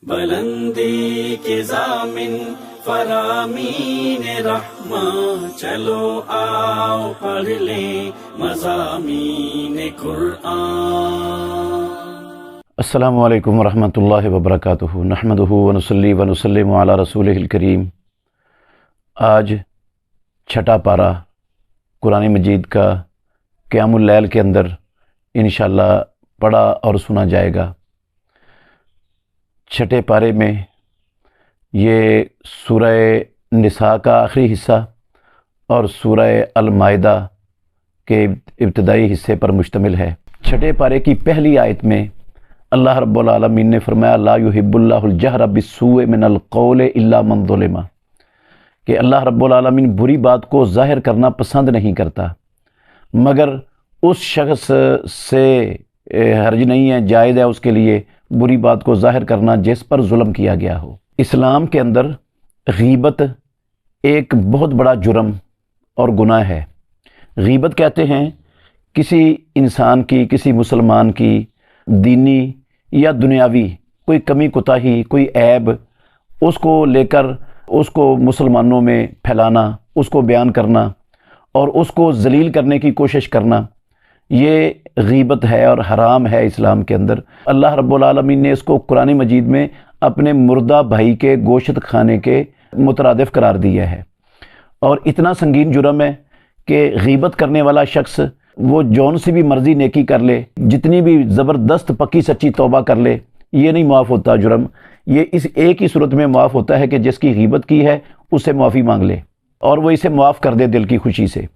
بلندی کے ضامن فرامین رحماں، چلو آؤ پڑھ لیں مضامین قرآن۔ السلام علیکم ورحمۃ اللہ وبرکاتہ، نحمدہ ونصلی ونسلم علی رسولہ الکریم۔ آج چھٹا پارہ قرآن مجید کا قیام اللیل کے اندر انشاءاللہ پڑھا اور سنا جائے گا۔ چھٹے پارے میں یہ سورہ نساء کا آخری حصہ اور سورہ المائدہ کے ابتدائی حصے پر مشتمل ہے۔ چھٹے پارے کی پہلی آیت میں اللہ رب العالمین نے فرمایا لا یحب اللہ الجہر بالسوء من القول الا من ظلم، کہ اللہ رب العالمین بری بات کو ظاہر کرنا پسند نہیں کرتا مگر اس شخص سے حرج نہیں ہے، جائز ہے اس کے لیے بری بات کو ظاہر کرنا جس پر ظلم کیا گیا ہو۔ اسلام کے اندر غیبت ایک بہت بڑا جرم اور گناہ ہے۔ غیبت کہتے ہیں کسی انسان کی، کسی مسلمان کی دینی یا دنیاوی کوئی کمی کوتاہی، کوئی عیب، اس کو لے کر اس کو مسلمانوں میں پھیلانا، اس کو بیان کرنا اور اس کو ذلیل کرنے کی کوشش کرنا، یہ غیبت ہے اور حرام ہے اسلام کے اندر۔ اللہ رب العالمین نے اس کو قرآن مجید میں اپنے مردہ بھائی کے گوشت کھانے کے مترادف قرار دیا ہے، اور اتنا سنگین جرم ہے کہ غیبت کرنے والا شخص وہ جون سی بھی مرضی نیکی کر لے، جتنی بھی زبردست پکی سچی توبہ کر لے، یہ نہیں معاف ہوتا جرم۔ یہ اس ایک ہی صورت میں معاف ہوتا ہے کہ جس کی غیبت کی ہے اس سے معافی مانگ لے اور وہ اسے معاف کر دے دل کی خوشی سے،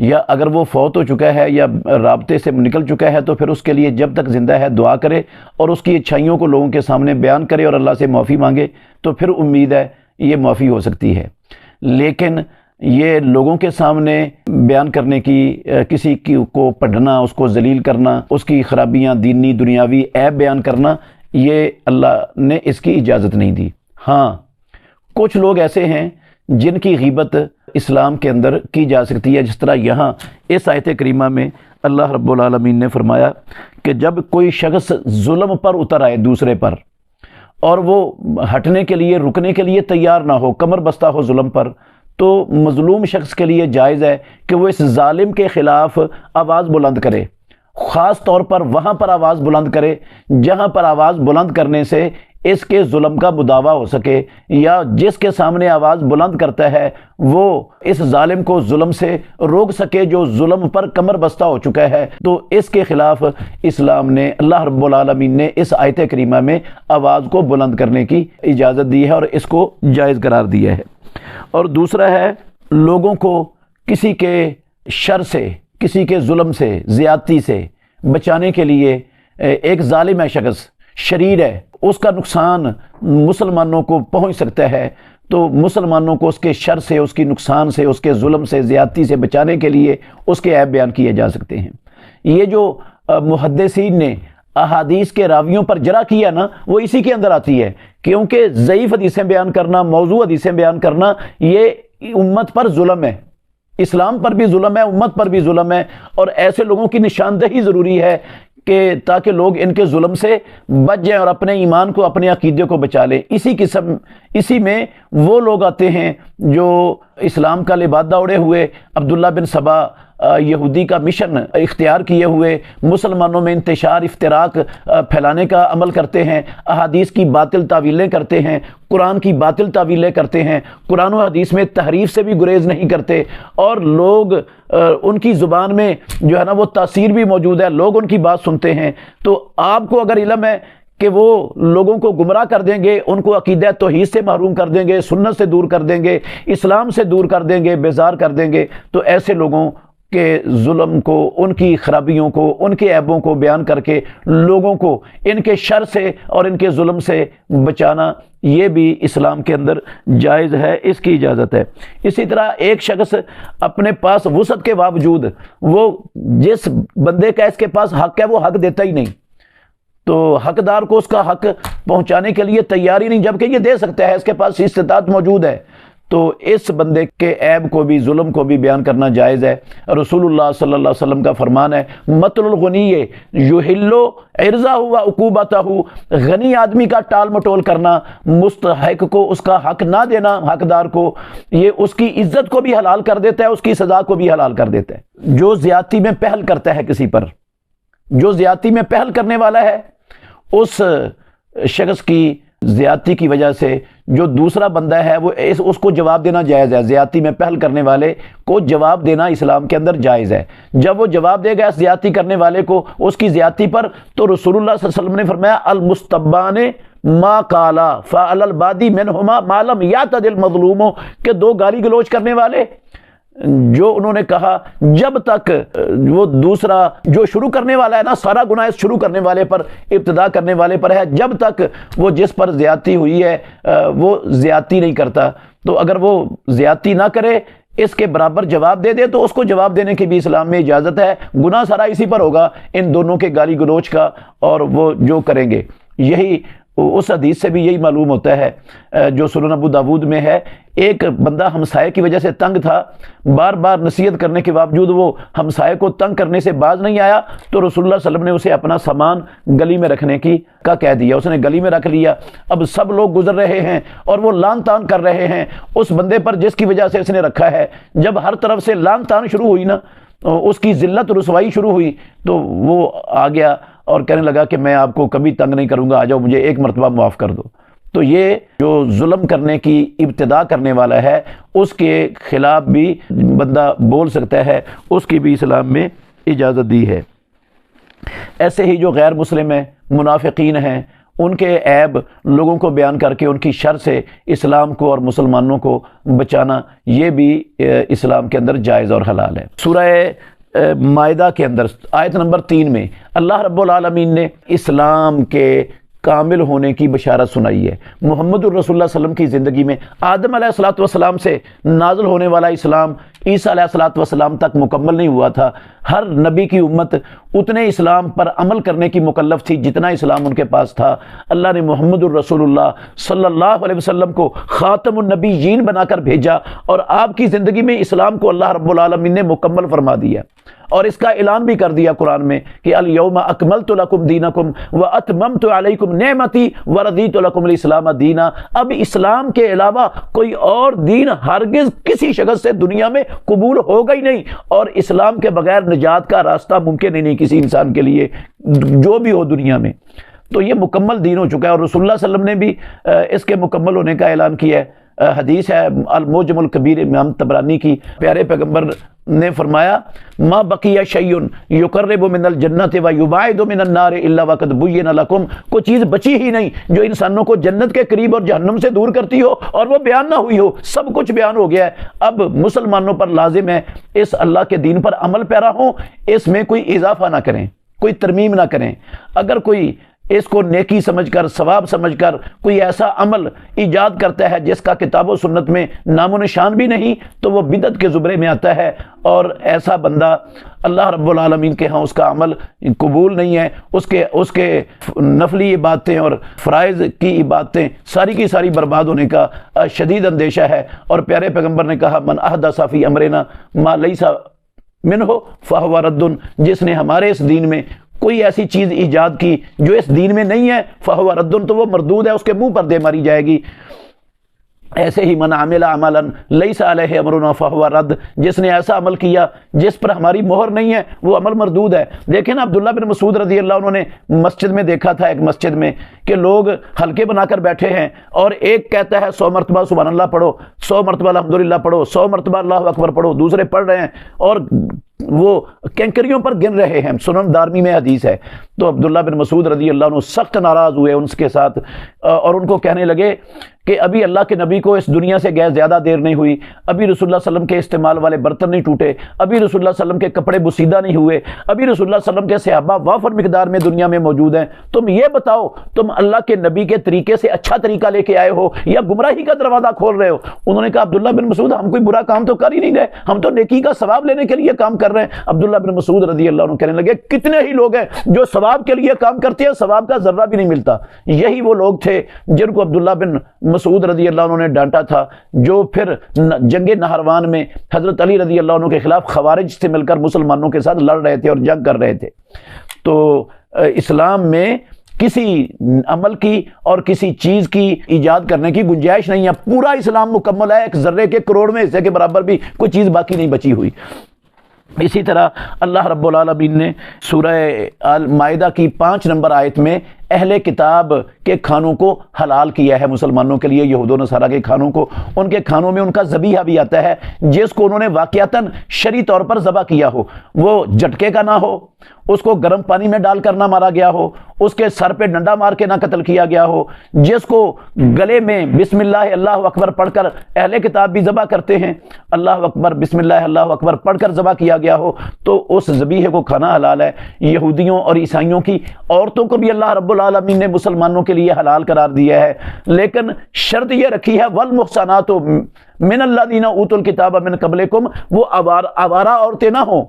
یا اگر وہ فوت ہو چکا ہے یا رابطے سے نکل چکا ہے تو پھر اس کے لیے جب تک زندہ ہے دعا کرے اور اس کی اچھائیوں کو لوگوں کے سامنے بیان کرے اور اللہ سے معافی مانگے، تو پھر امید ہے یہ معافی ہو سکتی ہے۔ لیکن یہ لوگوں کے سامنے بیان کرنے کی، کسی کو پڑھنا، اس کو ذلیل کرنا، اس کی خرابیاں دینی دنیاوی عیب بیان کرنا، یہ اللہ نے اس کی اجازت نہیں دی۔ ہاں کچھ لوگ ایسے ہیں جن کی غیبت اسلام کے اندر کی جا سکتی ہے، جس طرح یہاں اس آیت کریمہ میں اللہ رب العالمین نے فرمایا کہ جب کوئی شخص ظلم پر اتر آئے دوسرے پر اور وہ ہٹنے کے لیے، رکنے کے لیے تیار نہ ہو، کمر بستہ ہو ظلم پر، تو مظلوم شخص کے لیے جائز ہے کہ وہ اس ظالم کے خلاف آواز بلند کرے، خاص طور پر وہاں پر آواز بلند کرے جہاں پر آواز بلند کرنے سے اس کے ظلم کا مداوع ہو سکے، یا جس کے سامنے آواز بلند کرتا ہے وہ اس ظالم کو ظلم سے روک سکے جو ظلم پر کمر بستہ ہو چکا ہے۔ تو اس کے خلاف اسلام نے، اللہ رب العالمین نے اس آیت کریمہ میں آواز کو بلند کرنے کی اجازت دی ہے اور اس کو جائز قرار دیا ہے۔ اور دوسرا ہے لوگوں کو کسی کے شر سے، کسی کے ظلم سے، زیادتی سے بچانے کے لیے ایک ظالم ہے شخص، شریر ہے، اس کا نقصان مسلمانوں کو پہنچ سکتا ہے، تو مسلمانوں کو اس کے شر سے، اس کی نقصان سے، اس کے ظلم سے، زیادتی سے بچانے کے لیے اس کے عیب بیان کیے جا سکتے ہیں۔ یہ جو محدثین نے احادیث کے راویوں پر جرح کیا نا، وہ اسی کے اندر آتی ہے، کیونکہ ضعیف حدیثیں بیان کرنا، موضوع حدیثیں بیان کرنا، یہ امت پر ظلم ہے، اسلام پر بھی ظلم ہے، امت پر بھی ظلم ہے، اور ایسے لوگوں کی نشاندہی ضروری ہے کہ تاکہ لوگ ان کے ظلم سے بچ جائیں اور اپنے ایمان کو، اپنے عقیدے کو بچا لیں۔ اسی میں وہ لوگ آتے ہیں جو اسلام کا لبادہ اوڑھے ہوئے، عبداللہ بن سبا یہودی کا مشن اختیار کیے ہوئے مسلمانوں میں انتشار، افتراق پھیلانے کا عمل کرتے ہیں، احادیث کی باطل تعویلیں کرتے ہیں، قرآن کی باطل تعویلیں کرتے ہیں، قرآن و حدیث میں تحریف سے بھی گریز نہیں کرتے، اور لوگ ان کی زبان میں جو ہے نا وہ تاثیر بھی موجود ہے، لوگ ان کی بات سنتے ہیں۔ تو آپ کو اگر علم ہے کہ وہ لوگوں کو گمراہ کر دیں گے، ان کو عقیدہ توحید سے محروم کر دیں گے، سنت سے دور کر دیں گے، اسلام سے دور کر دیں گے، بیزار کر دیں گے، تو ایسے لوگوں کے ظلم کو، ان کی خرابیوں کو، ان کے عیبوں کو بیان کر کے لوگوں کو ان کے شر سے اور ان کے ظلم سے بچانا، یہ بھی اسلام کے اندر جائز ہے، اس کی اجازت ہے۔ اسی طرح ایک شخص اپنے پاس وسعت کے باوجود وہ جس بندے کا اس کے پاس حق ہے وہ حق دیتا ہی نہیں، تو حقدار کو اس کا حق پہنچانے کے لیے تیار ہی نہیں، جبکہ یہ دے سکتا ہے، اس کے پاس استطاعت موجود ہے، تو اس بندے کے عیب کو بھی ظلم کو بھی بیان کرنا جائز ہے۔ رسول اللہ صلی اللہ علیہ وسلم کا فرمان ہے مطل الغنی یحل عرضہ و عقوبتہ، غنی آدمی کا ٹال مٹول کرنا، مستحق کو اس کا حق نہ دینا، حقدار کو، یہ اس کی عزت کو بھی حلال کر دیتا ہے، اس کی سزا کو بھی حلال کر دیتا ہے۔ جو زیادتی میں پہل کرتا ہے کسی پر، جو زیادتی میں پہل کرنے والا ہے، اس شخص کی زیادتی کی وجہ سے جو دوسرا بندہ ہے وہ اس کو جواب دینا جائز ہے۔ زیادتی میں پہل کرنے والے کو جواب دینا اسلام کے اندر جائز ہے۔ جب وہ جواب دے گا زیادتی کرنے والے کو اس کی زیادتی پر، تو رسول اللہ صلی اللہ علیہ وسلم نے فرمایا المستبان ما قالا فعلی البادی منہما ما لم یعتد المظلوم، کہ دو گالی گلوچ کرنے والے جو انہوں نے کہا جب تک وہ دوسرا جو شروع کرنے والا ہے نا، سارا گناہ اس شروع کرنے والے پر، ابتدا کرنے والے پر ہے، جب تک وہ جس پر زیادتی ہوئی ہے وہ زیادتی نہیں کرتا، تو اگر وہ زیادتی نہ کرے اس کے برابر جواب دے دے تو اس کو جواب دینے کی بھی اسلام میں اجازت ہے۔ گناہ سارا اسی پر ہوگا، ان دونوں کے گالی گلوچ کا، اور وہ جو کریں گے۔ یہی اس حدیث سے بھی یہی معلوم ہوتا ہے جو سنن ابو داود میں ہے، ایک بندہ ہمسائے کی وجہ سے تنگ تھا، بار بار نصیحت کرنے کے باوجود وہ ہمسائے کو تنگ کرنے سے باز نہیں آیا، تو رسول اللہ صلی اللہ علیہ وسلم نے اسے اپنا سامان گلی میں رکھنے کا کہہ دیا۔ اس نے گلی میں رکھ لیا، اب سب لوگ گزر رہے ہیں اور وہ لان تان کر رہے ہیں اس بندے پر جس کی وجہ سے اس نے رکھا ہے۔ جب ہر طرف سے لان تان شروع ہوئی نا، اس کی ذلت رسوائی شروع ہوئی، تو وہ آ گیا اور کہنے لگا کہ میں آپ کو کبھی تنگ نہیں کروں گا، آ جاؤ مجھے ایک مرتبہ معاف کر دو۔ تو یہ جو ظلم کرنے کی ابتدا کرنے والا ہے اس کے خلاف بھی بندہ بول سکتا ہے، اس کی بھی اسلام میں اجازت دی ہے۔ ایسے ہی جو غیر مسلم ہیں، منافقین ہیں، ان کے عیب لوگوں کو بیان کر کے ان کی شر سے اسلام کو اور مسلمانوں کو بچانا، یہ بھی اسلام کے اندر جائز اور حلال ہے۔ سورہ مائدہ کے اندر آیت نمبر 3 میں اللہ رب العالمین نے اسلام کے کامل ہونے کی بشارت سنائی ہے۔ محمد الرسول اللہ صلی اللہ علیہ وسلم کی زندگی میں آدم علیہ السلام سے نازل ہونے والا اسلام عیسیٰ علیہ السلام تک مکمل نہیں ہوا تھا۔ ہر نبی کی امت اتنے اسلام پر عمل کرنے کی مکلف تھی جتنا اسلام ان کے پاس تھا۔ اللہ نے محمد الرسول اللہ صلی اللہ علیہ وسلم کو خاتم النبیین بنا کر بھیجا، اور آپ کی زندگی میں اسلام کو اللہ رب العالمین نے مکمل فرما دیا، اور اس کا اعلان بھی کر دیا قرآن میں کہ الیوم اکملت لکم دینکم واتممت علیکم نعمتی ورضیت لکم الاسلام دینا۔ اب اسلام کے علاوہ کوئی اور دین ہرگز کسی شخص سے دنیا میں قبول ہوگا ہی نہیں، اور اسلام کے بغیر نجات کا راستہ ممکن ہی نہیں کسی انسان کے لیے جو بھی ہو دنیا میں۔ تو یہ مکمل دین ہو چکا ہے، اور رسول اللہ صلی اللہ علیہ وسلم نے بھی اس کے مکمل ہونے کا اعلان کیا ہے۔ حدیث ہے المعجم الکبیر امام طبرانی کی، پیارے پیغمبر نے فرمایا ما بقی شیء یقرب من الجنت و یبعد من النار الا وقد بین لکم، کوئی چیز بچی ہی نہیں جو انسانوں کو جنت کے قریب اور جہنم سے دور کرتی ہو اور وہ بیان نہ ہوئی ہو، سب کچھ بیان ہو گیا ہے۔ اب مسلمانوں پر لازم ہے اس اللہ کے دین پر عمل پیرا ہوں، اس میں کوئی اضافہ نہ کریں، کوئی ترمیم نہ کریں۔ اگر کوئی اس کو نیکی سمجھ کر، ثواب سمجھ کر کوئی ایسا عمل ایجاد کرتا ہے جس کا کتاب و سنت میں نام و نشان بھی نہیں، تو وہ بدعت کے زمرے میں آتا ہے، اور ایسا بندہ اللہ رب العالمین کے ہاں اس کا عمل قبول نہیں ہے۔ اس کے نفلی عبادتیں اور فرائض کی عبادتیں ساری کی ساری برباد ہونے کا شدید اندیشہ ہے۔ اور پیارے پیغمبر نے کہا من احدث فی امرنا ما لیس منہ فہو رد، جس نے ہمارے اس دین میں کوئی ایسی چیز ایجاد کی جو اس دین میں نہیں ہے فہو رد، تو وہ مردود ہے، اس کے منہ پر دے ماری جائے گی۔ ایسے ہی من عمل عملا لیس علیہ امرنا فہو رد، جس نے ایسا عمل کیا جس پر ہماری مہر نہیں ہے وہ عمل مردود ہے۔ دیکھیں عبداللہ بن مسعود رضی اللہ عنہ نے مسجد میں دیکھا تھا، ایک مسجد میں کہ لوگ حلقے بنا کر بیٹھے ہیں، اور ایک کہتا ہے 100 مرتبہ سبحان اللہ پڑھو، 100 مرتبہ الحمدللہ پڑھو، 100 مرتبہ اللہ اکبر پڑھو، دوسرے پڑھ رہے ہیں اور وہ کینکریوں پر گن رہے ہیں۔ سنن دارمی میں حدیث ہے۔ تو عبداللہ بن مسعود رضی اللہ عنہ سخت ناراض ہوئے ان کے ساتھ، اور ان کو کہنے لگے کہ ابھی اللہ کے نبی کو اس دنیا سے گئے زیادہ دیر نہیں ہوئی، ابھی رسول اللہ صلی اللہ علیہ وسلم کے استعمال والے برتن نہیں ٹوٹے، ابھی رسول اللہ صلی اللہ علیہ وسلم کے کپڑے بسیدہ نہیں ہوئے، ابھی رسول اللہ صلی اللہ علیہ وسلم کے صحابہ وافر مقدار میں دنیا میں موجود ہیں، تم یہ بتاؤ تم اللہ کے نبی کے طریقے سے اچھا طریقہ لے کے آئے ہو یا گمراہی کا دروازہ کھول رہے ہو؟ انہوں نے کہا عبداللہ بن مسعود ہم کوئی برا کام تو کر ہی نہیں رہے، ہم تو نیکی کا ثواب لینے کے لیے کام کر رہے ہیں۔ عبداللہ بن مسعود رضی اللہ عنہ کہنے لگے کتنے ہی لوگ ہیں جو ثواب ثواب کے لیے کام کرتے ہیں، ثواب کا ذرہ بھی نہیں ملتا۔ یہی وہ لوگ تھے جن کو عبداللہ بن مسعود رضی اللہ عنہ نے ڈانٹا تھا، جو پھر جنگ نہروان میں حضرت علی رضی اللہ عنہ کے خلاف خوارج سے مل کر مسلمانوں کے ساتھ لڑ رہے تھے اور جنگ کر رہے تھے۔ تو اسلام میں کسی عمل کی اور کسی چیز کی ایجاد کرنے کی گنجائش نہیں ہے، پورا اسلام مکمل ہے، ایک ذرے کے کروڑویں حصے کے برابر بھی کوئی چیز باقی نہیں بچی ہوئی۔ اسی طرح اللہ رب العالمین نے سورہ المائدہ کی 5 نمبر آیت میں اہل کتاب کے کھانوں کو حلال کیا ہے مسلمانوں کے لیے، یہود و نصارہ کے کھانوں کو۔ ان کے کھانوں میں ان کا ذبیحہ بھی آتا ہے جس کو انہوں نے واقعتاً شرعی طور پر ذبح کیا ہو، وہ جھٹکے کا نہ ہو، اس کو گرم پانی میں ڈال کر نہ مارا گیا ہو، اس کے سر پہ ڈنڈا مار کے نہ قتل کیا گیا ہو، جس کو گلے میں بسم اللہ اللہ اکبر پڑھ کر اہل کتاب بھی ذبح کرتے ہیں، اللہ اکبر بسم اللہ اللہ اکبر پڑھ کر ذبح کیا گیا ہو، تو اس ذبیحے کو کھانا حلال ہے۔ یہودیوں اور عیسائیوں کی عورتوں کو بھی اللہ رب العالمین نے مسلمانوں کے لیے حلال قرار دیا ہے، لیکن شرط یہ رکھی ہے والمحصنات من الذین اوتوا الکتاب من قبلکم، وہ آوارہ عورتیں نہ ہوں،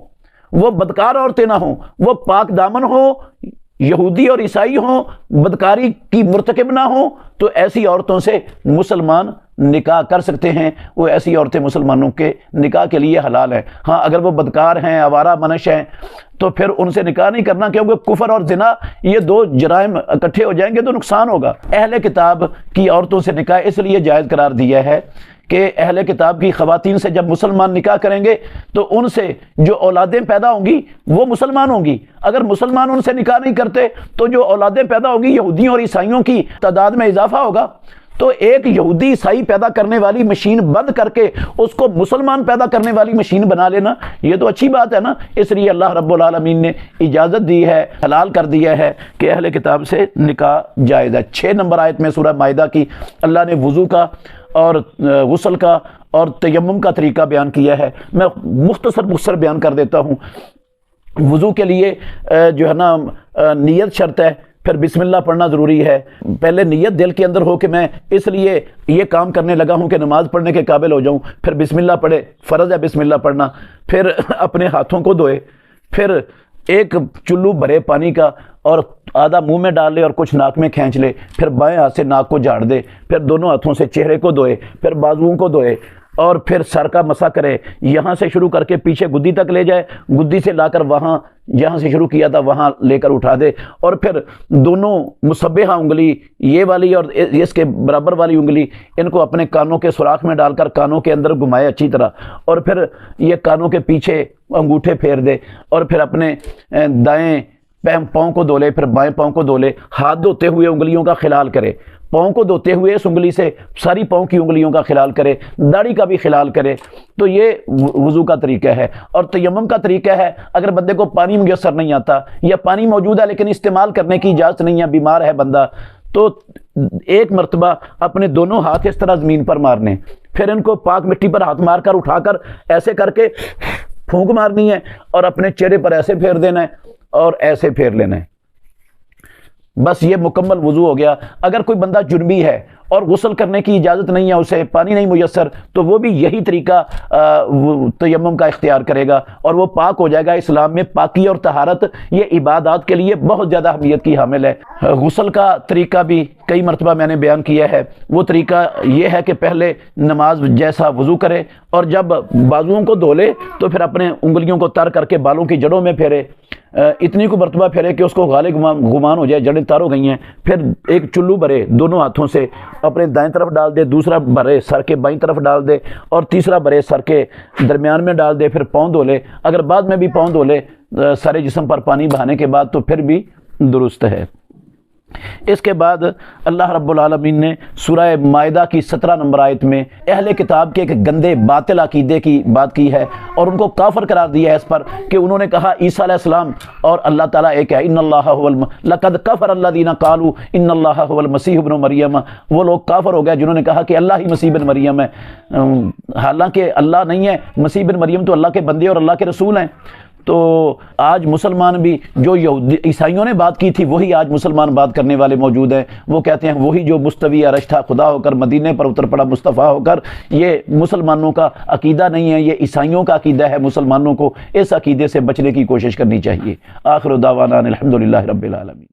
وہ بدکار عورتیں نہ ہوں، وہ پاک دامن ہوں، یہودی اور عیسائی ہوں، بدکاری کی مرتکب نہ ہوں، تو ایسی عورتوں سے مسلمان نکاح کر سکتے ہیں، وہ ایسی عورتیں مسلمانوں کے نکاح کے لیے حلال ہیں۔ ہاں اگر وہ بدکار ہیں، آوارہ منش ہیں، تو پھر ان سے نکاح نہیں کرنا، کیونکہ کفر اور زنا یہ 2 جرائم اکٹھے ہو جائیں گے تو نقصان ہوگا۔ اہل کتاب کی عورتوں سے نکاح اس لیے جائز قرار دیا ہے کہ اہل کتاب کی خواتین سے جب مسلمان نکاح کریں گے تو ان سے جو اولادیں پیدا ہوں گی وہ مسلمان ہوں گی۔ اگر مسلمان ان سے نکاح نہیں کرتے تو جو اولادیں پیدا ہوں گی یہودیوں اور عیسائیوں کی تعداد میں اضافہ ہوگا، تو ایک یہودی عیسائی پیدا کرنے والی مشین بند کر کے اس کو مسلمان پیدا کرنے والی مشین بنا لینا، یہ تو اچھی بات ہے نا۔ اس لیے اللہ رب العالمین نے اجازت دی ہے، حلال کر دیا ہے کہ اہل کتاب سے نکاح جائز ہے۔ 6 نمبر آیت میں سورہ مائدہ کی اللہ نے وضو کا اور غسل کا اور تیمم کا طریقہ بیان کیا ہے۔ میں مختصر بیان کر دیتا ہوں۔ وضو کے لیے جو ہے نا نیت شرط ہے، پھر بسم اللہ پڑھنا ضروری ہے۔ پہلے نیت دل کے اندر ہو کہ میں اس لیے یہ کام کرنے لگا ہوں کہ نماز پڑھنے کے قابل ہو جاؤں، پھر بسم اللہ پڑھے، فرض ہے بسم اللہ پڑھنا، پھر اپنے ہاتھوں کو دھوئے، پھر ایک چلو بھرے پانی کا اور آدھا منہ میں ڈال لے اور کچھ ناک میں کھینچ لے، پھر بائیں ہاتھ سے ناک کو جھاڑ دے، پھر دونوں ہاتھوں سے چہرے کو دھوئے، پھر بازوؤں کو دھوئے، اور پھر سر کا مسح کرے، یہاں سے شروع کر کے پیچھے گدی تک لے جائے، گدی سے لا کر وہاں جہاں سے شروع کیا تھا وہاں لے کر اٹھا دے، اور پھر دونوں مسبحہ انگلی یہ والی اور اس کے برابر والی انگلی ان کو اپنے کانوں کے سوراخ میں ڈال کر کانوں کے اندر گھمائے اچھی طرح، اور پھر یہ کانوں کے پیچھے انگوٹھے پھیر دے، اور پھر اپنے دائیں پاؤں کو دھو لے، پھر بائیں پاؤں کو دھو لے، ہاتھ دھوتے ہوئے انگلیوں کا خلال کرے، پاؤں کو دھوتے ہوئے اس انگلی سے ساری پاؤں کی انگلیوں کا خلال کرے، داڑھی کا بھی خلال کرے۔ تو یہ وضو کا طریقہ ہے۔ اور تیمم کا طریقہ ہے، اگر بندے کو پانی میسر نہیں آتا یا پانی موجود ہے لیکن استعمال کرنے کی اجازت نہیں ہے، بیمار ہے بندہ، تو ایک مرتبہ اپنے دونوں ہاتھ اس طرح زمین پر مارنے، پھر ان کو پاک مٹی پر ہاتھ مار کر اٹھا کر ایسے کر کے پھونک مارنی ہے، اور اپنے چہرے پر ایسے پھیر دینا ہے اور ایسے پھیر لینا ہے، بس یہ مکمل وضو ہو گیا۔ اگر کوئی بندہ جنبی ہے اور غسل کرنے کی اجازت نہیں ہے، اسے پانی نہیں میسر، تو وہ بھی یہی طریقہ تیمم کا اختیار کرے گا اور وہ پاک ہو جائے گا۔ اسلام میں پاکی اور طہارت یہ عبادات کے لیے بہت زیادہ اہمیت کی حامل ہے۔ غسل کا طریقہ بھی کئی مرتبہ میں نے بیان کیا ہے۔ وہ طریقہ یہ ہے کہ پہلے نماز جیسا وضو کرے، اور جب بازوؤں کو دھو لے تو پھر اپنے انگلیوں کو تر کر کے بالوں کی جڑوں میں پھیرے، اتنی کو مرتبہ پھیرے کہ اس کو غالب گمان ہو جائے جڑیں تر ہو گئی ہیں، پھر ایک چلو بھرے دونوں ہاتھوں سے اپنے دائیں طرف ڈال دے، دوسرا بھرے سر کے بائیں طرف ڈال دے، اور تیسرا بھرے سر کے درمیان میں ڈال دے، پھر پاؤں دھو لے۔ اگر بعد میں بھی پاؤں دھو لے سارے جسم پر پانی بہانے کے بعد تو پھر بھی درست ہے۔ اس کے بعد اللہ رب العالمین نے سورہ مائدہ کی 17 نمبر آیت میں اہل کتاب کے ایک گندے باطل عقیدے کی بات کی ہے، اور ان کو کافر قرار دیا ہے اس پر کہ انہوں نے کہا عیسیٰ علیہ السلام اور اللہ تعالیٰ ایک ہے۔ ان اللہ لقد کفر الذین قالوا ان اللہ هو المسیح ابن مریم، وہ لوگ کافر ہو گئے جنہوں نے کہا کہ اللہ ہی مسیح بن مریم ہے، حالانکہ اللہ نہیں ہے، مسیح بن مریم تو اللہ کے بندے اور اللہ کے رسول ہیں۔ تو آج مسلمان بھی جو عیسائیوں نے بات کی تھی وہی آج مسلمان بات کرنے والے موجود ہیں. وہ کہتے ہیں وہی جو مستوی عرش تھا خدا ہو کر مدینے پر اتر پڑا مصطفیٰ ہو کر. یہ مسلمانوں کا عقیدہ نہیں ہے، یہ عیسائیوں کا عقیدہ ہے. مسلمانوں کو اس عقیدے سے بچنے کی کوشش کرنی چاہیے. آخر دعوانا الحمدللہ رب العالمین.